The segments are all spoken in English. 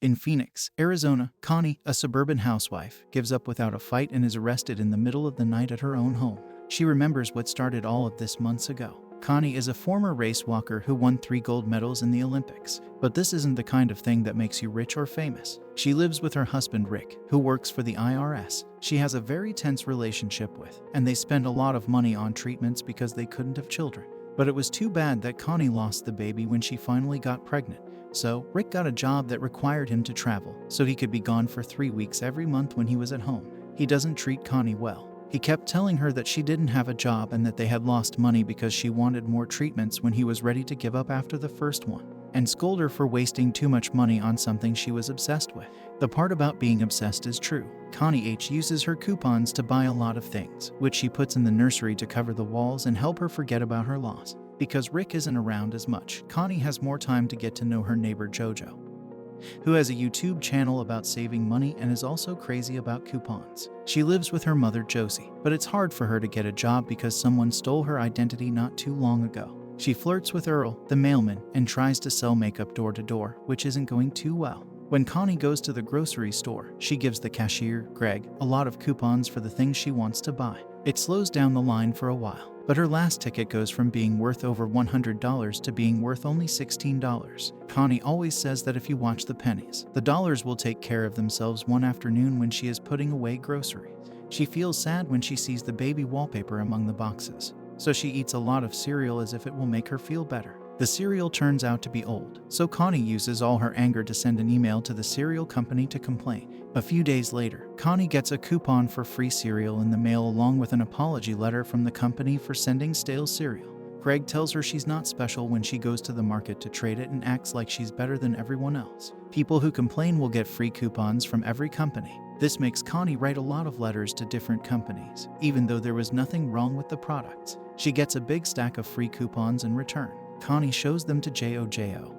In Phoenix, Arizona, Connie, a suburban housewife, gives up without a fight and is arrested in the middle of the night at her own home. She remembers what started all of this months ago. Connie is a former race walker who won 3 gold medals in the Olympics. But this isn't the kind of thing that makes you rich or famous. She lives with her husband Rick, who works for the IRS. She has a very tense relationship with, and they spend a lot of money on treatments because they couldn't have children. But it was too bad that Connie lost the baby when she finally got pregnant. So, Rick got a job that required him to travel, so he could be gone for 3 weeks every month when he was at home. He doesn't treat Connie well. He kept telling her that she didn't have a job and that they had lost money because she wanted more treatments when he was ready to give up after the first one, and scold her for wasting too much money on something she was obsessed with. The part about being obsessed is true. Connie H uses her coupons to buy a lot of things, which she puts in the nursery to cover the walls and help her forget about her loss. Because Rick isn't around as much, Connie has more time to get to know her neighbor Jojo, who has a YouTube channel about saving money and is also crazy about coupons. She lives with her mother Josie, but it's hard for her to get a job because someone stole her identity not too long ago. She flirts with Earl, the mailman, and tries to sell makeup door to door, which isn't going too well. When Connie goes to the grocery store, she gives the cashier, Greg, a lot of coupons for the things she wants to buy. It slows down the line for a while, but her last ticket goes from being worth over $100 to being worth only $16. Connie always says that if you watch the pennies, the dollars will take care of themselves. One afternoon when she is putting away groceries, she feels sad when she sees the baby wallpaper among the boxes. So she eats a lot of cereal as if it will make her feel better. The cereal turns out to be old, so Connie uses all her anger to send an email to the cereal company to complain. A few days later, Connie gets a coupon for free cereal in the mail along with an apology letter from the company for sending stale cereal. Greg tells her she's not special when she goes to the market to trade it and acts like she's better than everyone else. People who complain will get free coupons from every company. This makes Connie write a lot of letters to different companies, even though there was nothing wrong with the products. She gets a big stack of free coupons in return. Connie shows them to Jojo,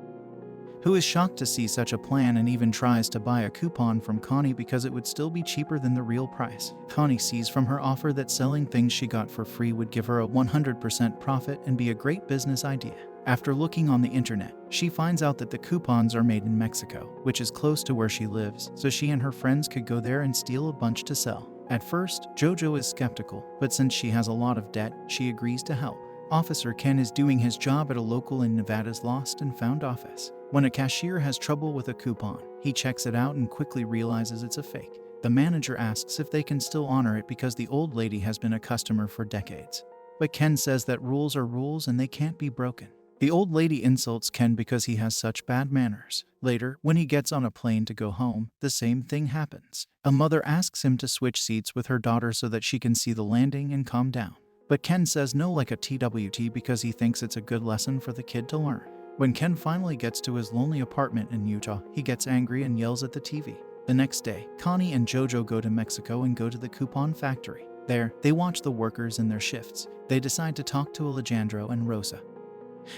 who is shocked to see such a plan and even tries to buy a coupon from Connie because it would still be cheaper than the real price. Connie sees from her offer that selling things she got for free would give her a 100% profit and be a great business idea. After looking on the internet, she finds out that the coupons are made in Mexico, which is close to where she lives, so she and her friends could go there and steal a bunch to sell. At first, Jojo is skeptical, but since she has a lot of debt, she agrees to help. Officer Ken is doing his job at a local in Nevada's Lost and Found office. When a cashier has trouble with a coupon, he checks it out and quickly realizes it's a fake. The manager asks if they can still honor it because the old lady has been a customer for decades. But Ken says that rules are rules and they can't be broken. The old lady insults Ken because he has such bad manners. Later, when he gets on a plane to go home, the same thing happens. A mother asks him to switch seats with her daughter so that she can see the landing and calm down. But Ken says no like a TWT because he thinks it's a good lesson for the kid to learn. When Ken finally gets to his lonely apartment in Utah, he gets angry and yells at the TV. The next day, Connie and Jojo go to Mexico and go to the coupon factory. There, they watch the workers in their shifts. They decide to talk to Alejandro and Rosa,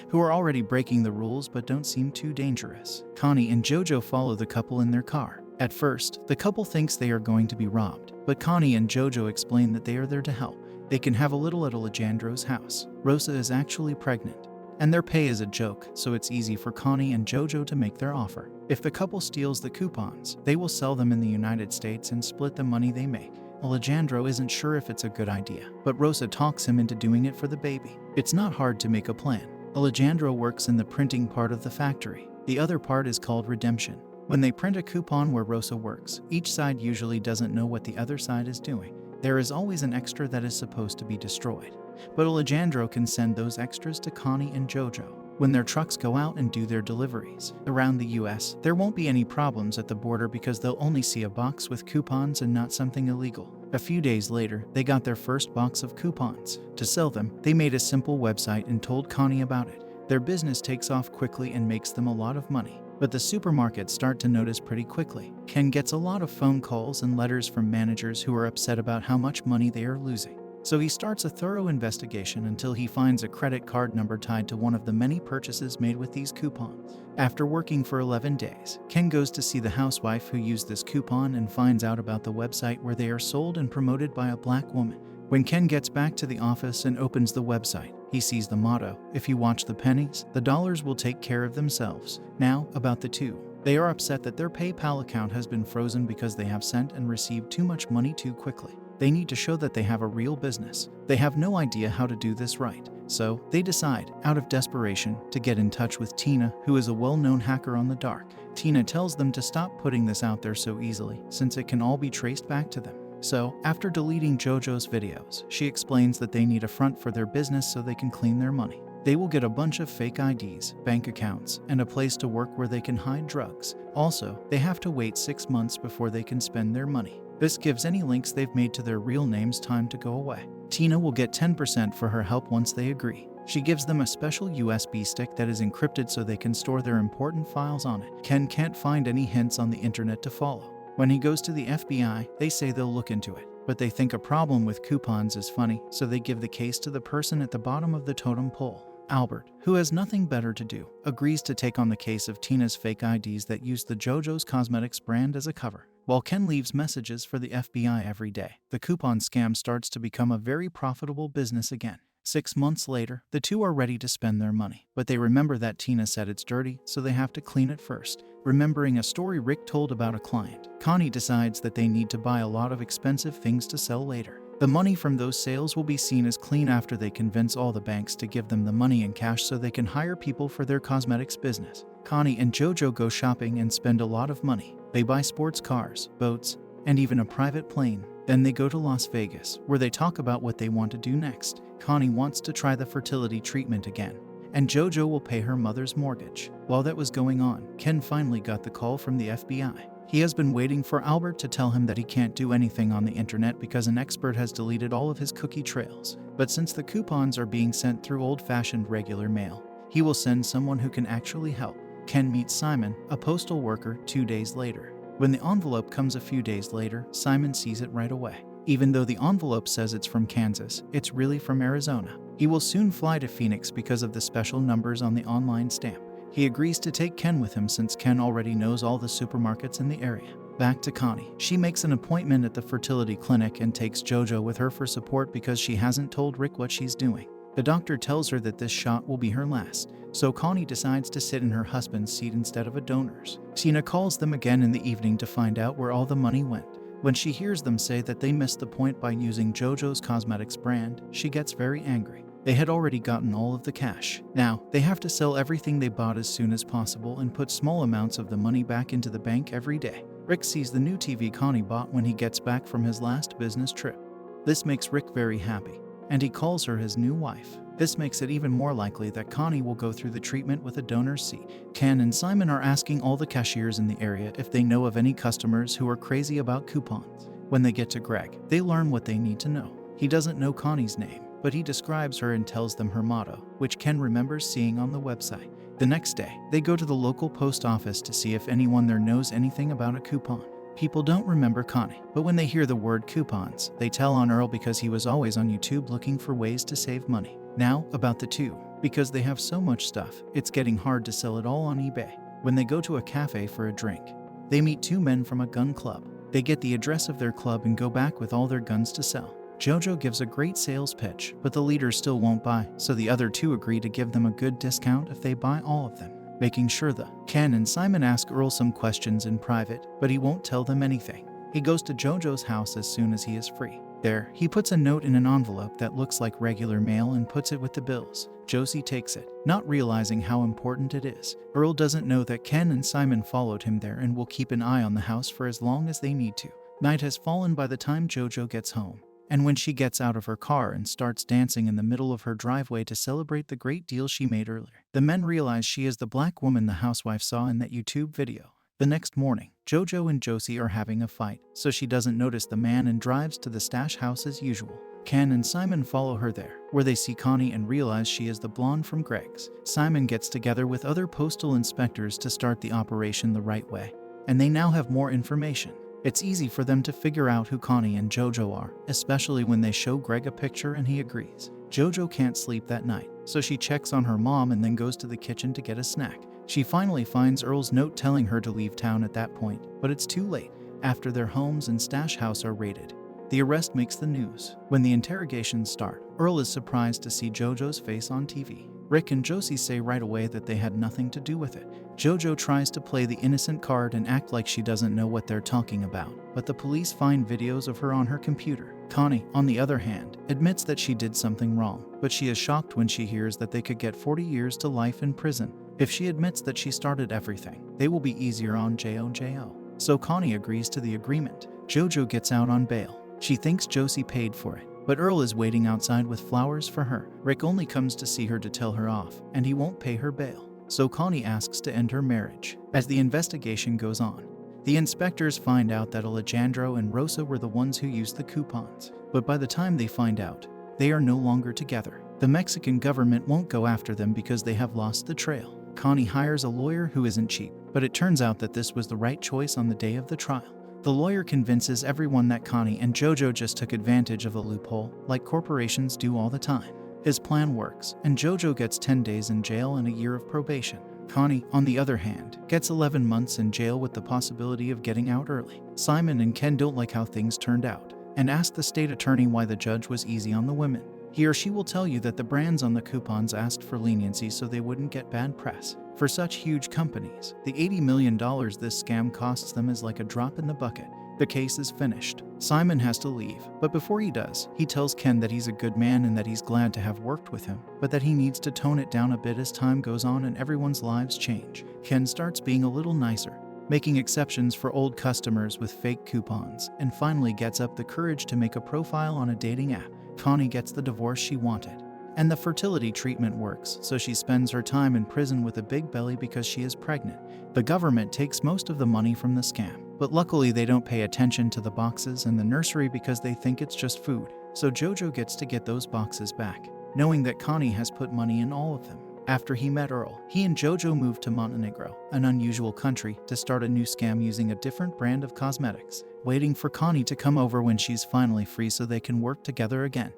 who are already breaking the rules but don't seem too dangerous. Connie and Jojo follow the couple in their car. At first, the couple thinks they are going to be robbed, but Connie and Jojo explain that they are there to help. They can have a little at Alejandro's house. Rosa is actually pregnant, and their pay is a joke, so it's easy for Connie and Jojo to make their offer. If the couple steals the coupons, they will sell them in the United States and split the money they make. Alejandro isn't sure if it's a good idea, but Rosa talks him into doing it for the baby. It's not hard to make a plan. Alejandro works in the printing part of the factory. The other part is called redemption. When they print a coupon where Rosa works, each side usually doesn't know what the other side is doing. There is always an extra that is supposed to be destroyed, but Alejandro can send those extras to Connie and Jojo. When their trucks go out and do their deliveries around the US, there won't be any problems at the border because they'll only see a box with coupons and not something illegal. A few days later, they got their first box of coupons. To sell them, they made a simple website and told Connie about it. Their business takes off quickly and makes them a lot of money. But the supermarkets start to notice pretty quickly. Ken gets a lot of phone calls and letters from managers who are upset about how much money they are losing. So he starts a thorough investigation until he finds a credit card number tied to one of the many purchases made with these coupons. After working for 11 days, Ken goes to see the housewife who used this coupon and finds out about the website where they are sold and promoted by a black woman. When Ken gets back to the office and opens the website, he sees the motto, "If you watch the pennies, the dollars will take care of themselves." Now, about the two. They are upset that their PayPal account has been frozen because they have sent and received too much money too quickly. They need to show that they have a real business. They have no idea how to do this right. So, they decide, out of desperation, to get in touch with Tina, who is a well-known hacker on the dark. Tina tells them to stop putting this out there so easily, since it can all be traced back to them. So, after deleting JoJo's videos, she explains that they need a front for their business so they can clean their money. They will get a bunch of fake IDs, bank accounts, and a place to work where they can hide drugs. Also, they have to wait 6 months before they can spend their money. This gives any links they've made to their real names time to go away. Tina will get 10% for her help once they agree. She gives them a special USB stick that is encrypted so they can store their important files on it. Ken can't find any hints on the internet to follow. When he goes to the FBI, they say they'll look into it, but they think a problem with coupons is funny, so they give the case to the person at the bottom of the totem pole. Albert, who has nothing better to do, agrees to take on the case of Tina's fake IDs that use the JoJo's Cosmetics brand as a cover. While Ken leaves messages for the FBI every day, the coupon scam starts to become a very profitable business again. 6 months later, the two are ready to spend their money, but they remember that Tina said it's dirty, so they have to clean it first. Remembering a story Rick told about a client, Connie decides that they need to buy a lot of expensive things to sell later. The money from those sales will be seen as clean after they convince all the banks to give them the money in cash so they can hire people for their cosmetics business. Connie and JoJo go shopping and spend a lot of money. They buy sports cars, boats, and even a private plane. Then they go to Las Vegas, where they talk about what they want to do next. Connie wants to try the fertility treatment again, and JoJo will pay her mother's mortgage. While that was going on, Ken finally got the call from the FBI. He has been waiting for Albert to tell him that he can't do anything on the internet because an expert has deleted all of his cookie trails. But since the coupons are being sent through old-fashioned regular mail, he will send someone who can actually help. Ken meets Simon, a postal worker, 2 days later. When the envelope comes a few days later, Simon sees it right away. Even though the envelope says it's from Kansas, it's really from Arizona. He will soon fly to Phoenix because of the special numbers on the online stamp. He agrees to take Ken with him since Ken already knows all the supermarkets in the area. Back to Connie. She makes an appointment at the fertility clinic and takes JoJo with her for support because she hasn't told Rick what she's doing. The doctor tells her that this shot will be her last, so Connie decides to sit in her husband's seat instead of a donor's. Tina calls them again in the evening to find out where all the money went. When she hears them say that they missed the point by using JoJo's Cosmetics brand, she gets very angry. They had already gotten all of the cash. Now, they have to sell everything they bought as soon as possible and put small amounts of the money back into the bank every day. Rick sees the new TV Connie bought when he gets back from his last business trip. This makes Rick very happy, and he calls her his new wife. This makes it even more likely that Connie will go through the treatment with a donor's seat. Ken and Simon are asking all the cashiers in the area if they know of any customers who are crazy about coupons. When they get to Greg, they learn what they need to know. He doesn't know Connie's name, but he describes her and tells them her motto, which Ken remembers seeing on the website. The next day, they go to the local post office to see if anyone there knows anything about a coupon. People don't remember Connie, but when they hear the word coupons, they tell on Earl because he was always on YouTube looking for ways to save money. Now, about the two. Because they have so much stuff, it's getting hard to sell it all on eBay. When they go to a cafe for a drink, they meet 2 men from a gun club. They get the address of their club and go back with all their guns to sell. JoJo gives a great sales pitch, but the leaders still won't buy, so the other 2 agree to give them a good discount if they buy all of them. Making sure Ken and Simon ask Earl some questions in private, but he won't tell them anything. He goes to JoJo's house as soon as he is free. There, he puts a note in an envelope that looks like regular mail and puts it with the bills. Josie takes it, not realizing how important it is. Earl doesn't know that Ken and Simon followed him there and will keep an eye on the house for as long as they need to. Night has fallen by the time JoJo gets home, and when she gets out of her car and starts dancing in the middle of her driveway to celebrate the great deal she made earlier, the men realize she is the black woman the housewife saw in that YouTube video. The next morning, JoJo and Josie are having a fight, so she doesn't notice the man and drives to the stash house as usual. Ken and Simon follow her there, where they see Connie and realize she is the blonde from Greg's. Simon gets together with other postal inspectors to start the operation the right way, and they now have more information. It's easy for them to figure out who Connie and JoJo are, especially when they show Greg a picture and he agrees. JoJo can't sleep that night, so she checks on her mom and then goes to the kitchen to get a snack. She finally finds Earl's note telling her to leave town at that point, but it's too late. After their homes and stash house are raided, the arrest makes the news. When the interrogations start, Earl is surprised to see JoJo's face on TV. Rick and Josie say right away that they had nothing to do with it. Jojo tries to play the innocent card and act like she doesn't know what they're talking about, but the police find videos of her on her computer. Connie, on the other hand, admits that she did something wrong, but she is shocked when she hears that they could get 40 years to life in prison. If she admits that she started everything, they will be easier on Jojo. So Connie agrees to the agreement. Jojo gets out on bail. She thinks Josie paid for it, but Earl is waiting outside with flowers for her. Rick only comes to see her to tell her off, and he won't pay her bail. So Connie asks to end her marriage. As the investigation goes on, the inspectors find out that Alejandro and Rosa were the ones who used the coupons. But by the time they find out, they are no longer together. The Mexican government won't go after them because they have lost the trail. Connie hires a lawyer who isn't cheap, but it turns out that this was the right choice on the day of the trial. The lawyer convinces everyone that Connie and Jojo just took advantage of a loophole, like corporations do all the time. His plan works, and Jojo gets 10 days in jail and a year of probation. Connie, on the other hand, gets 11 months in jail with the possibility of getting out early. Simon and Ken don't like how things turned out, and ask the state attorney why the judge was easy on the women. He or she will tell you that the brands on the coupons asked for leniency so they wouldn't get bad press. For such huge companies, the $80 million this scam costs them is like a drop in the bucket. The case is finished. Simon has to leave, but before he does, he tells Ken that he's a good man and that he's glad to have worked with him, but that he needs to tone it down a bit as time goes on and everyone's lives change. Ken starts being a little nicer, making exceptions for old customers with fake coupons, and finally gets up the courage to make a profile on a dating app. Connie gets the divorce she wanted, and the fertility treatment works, so she spends her time in prison with a big belly because she is pregnant. The government takes most of the money from the scam, but luckily they don't pay attention to the boxes and the nursery because they think it's just food. So Jojo gets to get those boxes back, knowing that Connie has put money in all of them. After he met Earl, he and Jojo moved to Montenegro, an unusual country, to start a new scam using a different brand of cosmetics, waiting for Connie to come over when she's finally free so they can work together again.